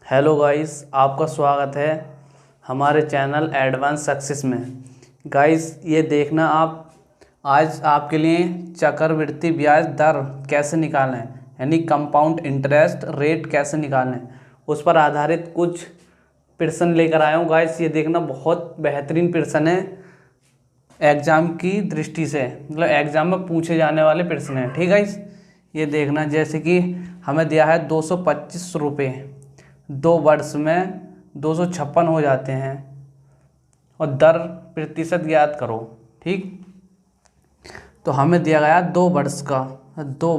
Hello guys, आपका स्वागत है हमारे चैनल एडवांस सक्सेस में। गाइस ये देखना आप, आज आपके लिए चक्रवृद्धि ब्याज दर कैसे निकालें यानी कंपाउंड इंटरेस्ट रेट कैसे निकालें उस पर आधारित कुछ प्रश्न लेकर आया हूँ। गाइस ये देखना बहुत बेहतरीन प्रश्न है, एग्ज़ाम की दृष्टि से, मतलब एग्ज़ाम में पूछे जाने वाले प्रश्न हैं। ठीक है गाइस, ये देखना जैसे कि हमें दिया है 225 रुपये, 2 वर्ष में 256 हो जाते हैं और दर प्रतिशत ज्ञात करो। ठीक, तो हमें दिया गया 2 वर्ष का, 2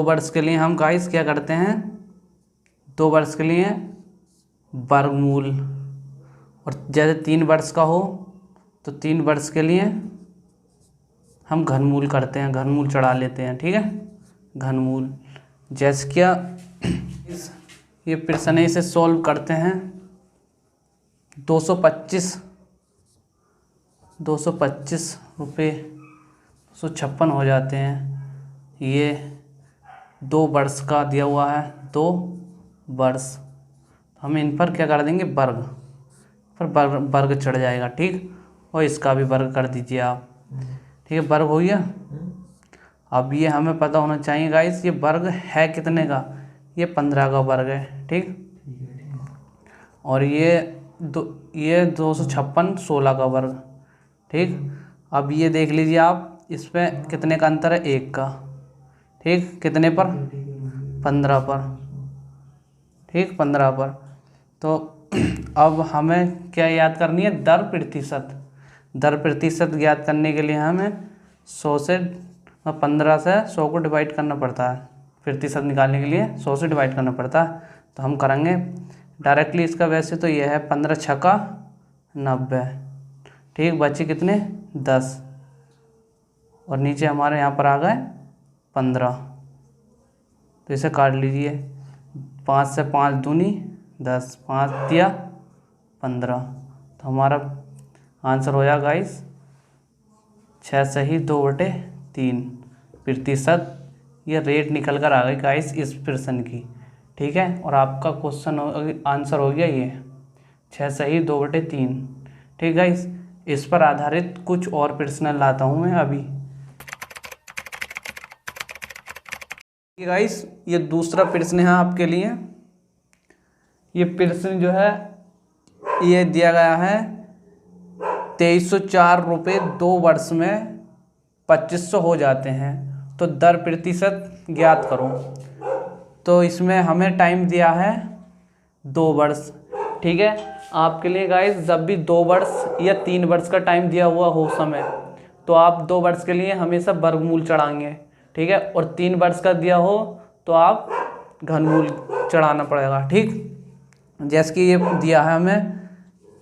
वर्ष के लिए हम गाइस क्या करते हैं, 2 वर्ष के लिए वर्गमूल, और जैसे 3 वर्ष का हो तो 3 वर्ष के लिए हम घनमूल करते हैं, घनमूल चढ़ा लेते हैं। ठीक है, घनमूल जैसे क्या ये प्रश्न इसे सॉल्व करते हैं। 225 रुपये 256 हो जाते हैं। ये 2 वर्ष का दिया हुआ है, 2 वर्ष, हम इन पर क्या कर देंगे, वर्ग पर वर्ग चढ़ जाएगा। ठीक, और इसका भी वर्ग कर दीजिए आप। ठीक है, वर्ग हो गया। अब ये हमें पता होना चाहिए गाइस, ये वर्ग है कितने का, ये 15 का वर्ग है। ठीक, और ये 256 16 का वर्ग। ठीक, अब ये देख लीजिए आप, इसमें कितने का अंतर है, 1 का। ठीक, कितने पर, 15 पर। ठीक, 15 पर। तो अब हमें क्या याद करनी है, दर प्रतिशत। दर प्रतिशत ज्ञात करने के लिए हमें 100 से 15 से 100 को डिवाइड करना पड़ता है। प्रतिशत निकालने के लिए 100 से डिवाइड करना पड़ता है। तो हम करेंगे डायरेक्टली इसका, वैसे तो ये है 15 छक्का 90। ठीक, बचे कितने, 10, और नीचे हमारे यहाँ पर आ गए 15। तो इसे काट लीजिए, 5 से 5 दूनी 10, 5 दिया 15। तो हमारा आंसर हो जाएगा गाइस 6 सही 2/3 प्रतिशत। ये रेट निकल कर आ गई गाइस इस प्रश्न की। ठीक है, और आपका क्वेश्चन आंसर हो गया ये 6 सही 2/3। ठीक गाइस, इस पर आधारित कुछ और प्रश्न लाता हूँ मैं अभी। गाइस ये दूसरा प्रश्न है आपके लिए। ये प्रश्न जो है ये दिया गया है 2304 रुपये 2 वर्ष में 2500 हो जाते हैं, तो दर प्रतिशत ज्ञात करो। तो इसमें हमें टाइम दिया है 2 वर्ष। ठीक है, आपके लिए गाइस जब भी 2 वर्ष या 3 वर्ष का टाइम दिया हुआ हो समय, तो आप 2 वर्ष के लिए हमेशा वर्गमूल चढ़ाएंगे। ठीक है, और 3 वर्ष का दिया हो तो आप घनमूल चढ़ाना पड़ेगा। ठीक, जैसे कि ये दिया है हमें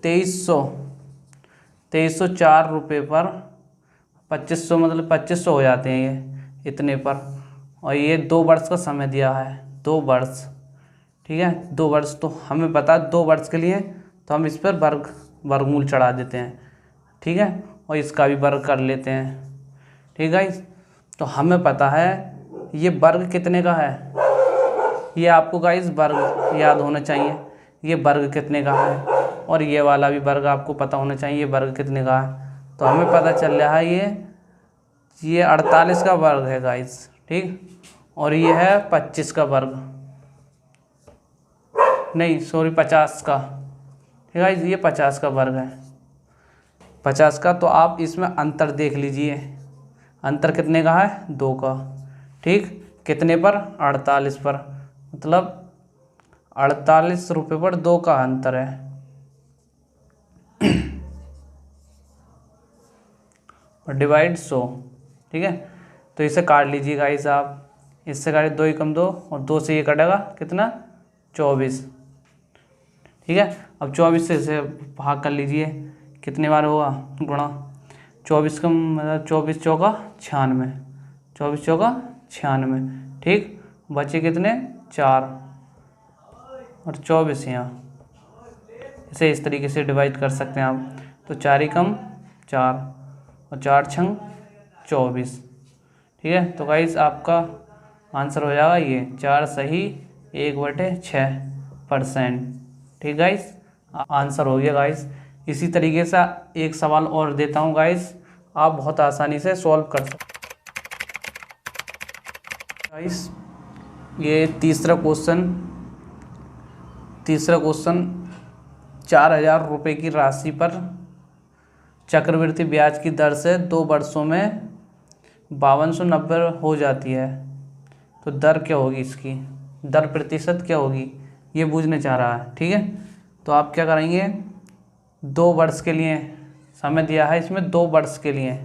2304 रुपये पर 2500, मतलब 2500 हो जाते हैं ये इतने पर, और ये 2 वर्ष का समय दिया है, 2 वर्ष। ठीक है, 2 वर्ष, तो हमें पता है 2 वर्ष के लिए तो हम इस पर वर्गमूल चढ़ा देते हैं। ठीक है, और इसका भी वर्ग कर लेते हैं। ठीक है, तो हमें पता है ये वर्ग कितने का है, ये आपको गाइस वर्ग याद होना चाहिए, ये वर्ग कितने का है, और ये वाला भी वर्ग आपको पता होना चाहिए, ये वर्ग कितने का है। तो हमें पता चल रहा है ये 48 का वर्ग है गाइस। ठीक, और ये है 25 का वर्ग, नहीं सॉरी 50 का। ठीक है, ये 50 का वर्ग है, 50 का। तो आप इसमें अंतर देख लीजिए, अंतर कितने का है, 2 का। ठीक, कितने पर, 48 पर, मतलब 48 रुपये पर 2 का अंतर है। और डिवाइड 100। ठीक है, तो इसे काट लीजिए गाइस आप, इससे काटे 2 एकम 2, और 2 से ये कटेगा कितना, 24। ठीक है, अब 24 से इसे भाग कर लीजिए, कितने बार होगा गुणा, 24 का मतलब 24 चौका 96, 24 चौका 96। ठीक, बचे कितने, 4, और 24 यहाँ, इसे इस तरीके से डिवाइड कर सकते हैं आप। तो 4 एकम 4 और 4 छंग 24। ठीक है, तो गाइस आपका आंसर हो जाएगा ये 4 सही 1/6%। ठीक गाइस, आंसर हो गया गाइस। इसी तरीके से एक सवाल और देता हूँ गाइस, आप बहुत आसानी से सॉल्व कर सकते गाइस। ये तीसरा क्वेश्चन 4,000 रुपये की राशि पर चक्रवृद्धि ब्याज की दर से 2 वर्षों में 5290 हो जाती है, तो दर क्या होगी, इसकी दर प्रतिशत क्या होगी, ये पूछने चाह रहा है। ठीक है, तो आप क्या करेंगे, 2 वर्ष के लिए समय दिया है इसमें, 2 वर्ष के लिए।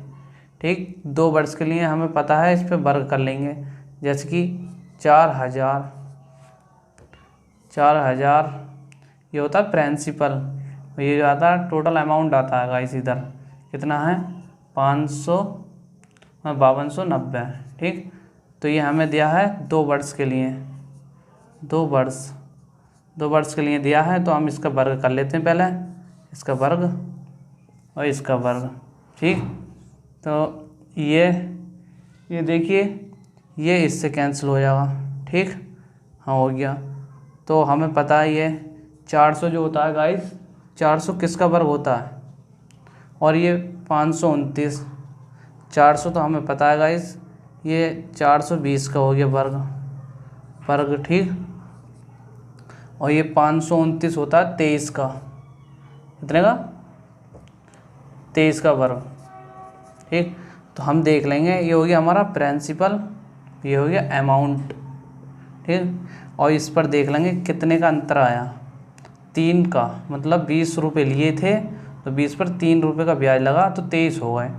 ठीक, 2 वर्ष के लिए हमें पता है, इस पर वर्ग कर लेंगे। जैसे कि 4,000 ये होता है प्रिंसिपल, ये जो आता है टोटल अमाउंट आता है गाइस, इधर कितना है 5290। ठीक, तो ये हमें दिया है 2 वर्ष के लिए, 2 वर्ष के लिए दिया है, तो हम इसका वर्ग कर लेते हैं पहले, इसका वर्ग और इसका वर्ग। ठीक, तो ये देखिए, ये इससे कैंसिल हो जाएगा। ठीक, हाँ हो गया। तो हमें पता है ये 400 जो होता है गाइस, 400 किसका वर्ग होता है, और ये 529, 400 तो हमें पता है गाइस, ये 420 का हो गया वर्ग। ठीक, और ये 529 होता है 23 का, कितने का, 23 का वर्ग। ठीक, तो हम देख लेंगे, ये हो गया हमारा प्रिंसिपल, ये हो गया अमाउंट। ठीक, और इस पर देख लेंगे कितने का अंतर आया, 3 का, मतलब 20 रुपये लिए थे, तो 20 पर 3 रुपये का ब्याज लगा, तो 23 हो गए।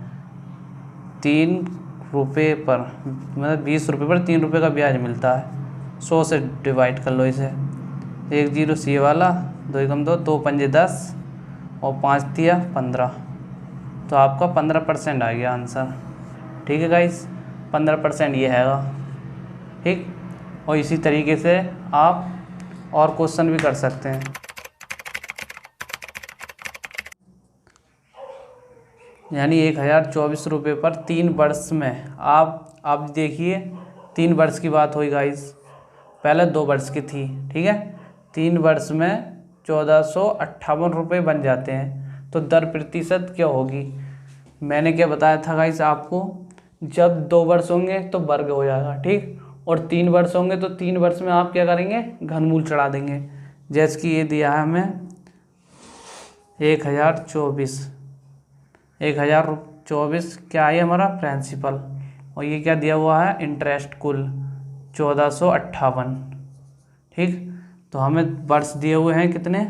3 रुपये पर, मतलब 20 रुपये पर 3 रुपये का ब्याज मिलता है। 100 से डिवाइड कर लो इसे, 1 0 सी वाला, 2 एकम 2, 2 पंजे 10 और 5 तिया 15, तो आपका 15% आ गया आंसर। ठीक है गाइस, 15% ये हैगा। ठीक, और इसी तरीके से आप और क्वेश्चन भी कर सकते हैं। यानी 1024 रुपये पर 3 वर्ष में आप देखिए, 3 वर्ष की बात हुई गाइस, पहले 2 वर्ष की थी। ठीक है, 3 वर्ष में 1458 रुपये बन जाते हैं, तो दर प्रतिशत क्या होगी, मैंने क्या बताया था गाइस आपको, जब 2 वर्ष होंगे तो वर्ग हो जाएगा। ठीक, और 3 वर्ष होंगे तो 3 वर्ष में आप क्या करेंगे, घनमूल चढ़ा देंगे। जैसे कि ये दिया है हमें 1024 क्या है हमारा प्रिंसिपल, और ये क्या दिया हुआ है इंटरेस्ट कुल 1458। ठीक, तो हमें वर्ष दिए हुए हैं कितने,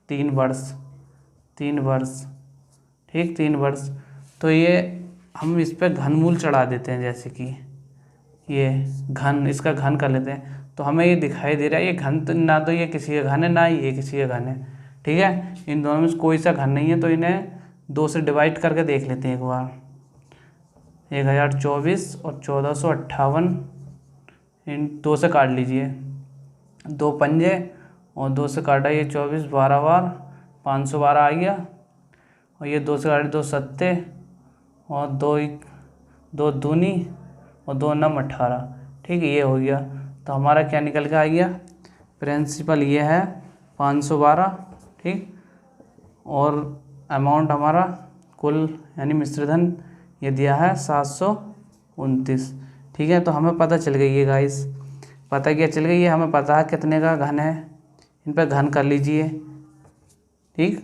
3 वर्ष। ठीक, 3 वर्ष, तो ये हम इस पर घनमूल चढ़ा देते हैं, जैसे कि ये घन, इसका घन कर लेते हैं, तो हमें ये दिखाई दे रहा है, ये घन तो ना, तो ये किसी का घन है, ना ही ये किसी का घन है। ठीक है, इन दोनों में कोई सा घन नहीं है, तो इन्हें 2 से डिवाइड करके देख लेते हैं एक बार। 1024 और 1458 इन 2 से काट लीजिए, 2 पंजे और 2 से काटा, ये 24 12 बार 512 आ गया, और ये 2 से काटे 2 सत्ते और 2 दूनी और 2 नम 18। ठीक है, ये हो गया, तो हमारा क्या निकल के आ गया, प्रिंसिपल ये है 512। ठीक, और अमाउंट हमारा कुल यानी मिश्रधन ये दिया है 729। ठीक है, तो हमें पता चल गई है गाइस, पता क्या चल गई है, हमें पता है कितने का घन है, इन पर घन कर लीजिए। ठीक,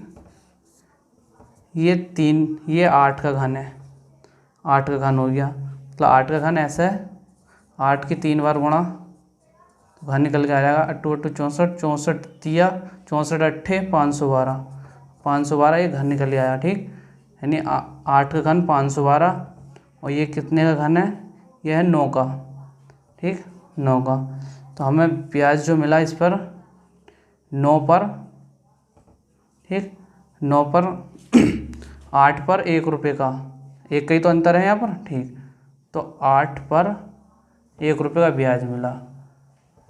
ये 8 का घन है, 8 का घन हो गया, मतलब 8 का घन ऐसा है, 8 की 3 बार गुणा, तो घन निकल के आ जाएगा 8 8 64, 64 तिया 64 अट्ठे 512 ये घन निकल के आया। ठीक, यानी 8 का घन 512, और ये कितने का घन है, यह है 9 का। ठीक, 9 का, तो हमें ब्याज जो मिला इस पर 9 पर, ठीक 9 पर 8 पर 1 रुपये का, 1 का ही तो अंतर है यहाँ पर। ठीक, तो 8 पर 1 रुपये का ब्याज मिला,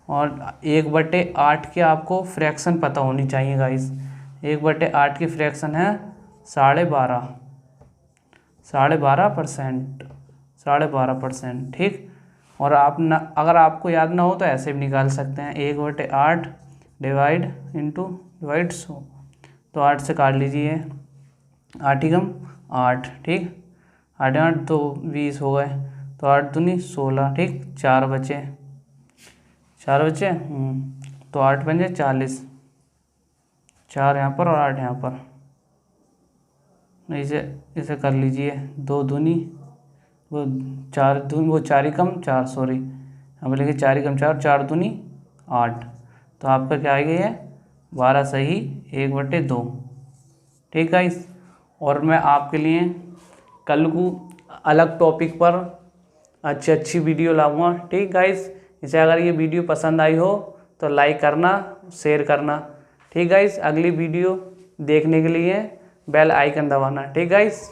और 1/8 के आपको फ्रैक्शन पता होनी चाहिए गाइस। 1/8 की फ्रैक्शन है 12.5%। ठीक, और आप न अगर आपको याद ना हो तो ऐसे भी निकाल सकते हैं, 1/8 डिवाइड 100। तो 8 से काट लीजिए, 8 ही कम 8, ठीक, 8 8 तो 20 हो गए, तो 8 दूनी 16, ठीक, 4 बचे, तो 8 बन जाए 40, 4 यहाँ पर और 8 यहाँ पर। इसे कर लीजिए, 2 दूनी वो 4 ही कम 4, सॉरी यहाँ पर लिखिए 4 ही कम 4, 4 दूनी 8। तो आपका क्या आ गया है 12 सही 1/2, ठीक गाइस। और मैं आपके लिए कल को अलग टॉपिक पर अच्छी वीडियो लाऊंगा, ठीक गाइस। इसे अगर ये वीडियो पसंद आई हो तो लाइक करना, शेयर करना, ठीक गाइस। अगली वीडियो देखने के लिए बेल आइकन दबाना, ठीक गाइस।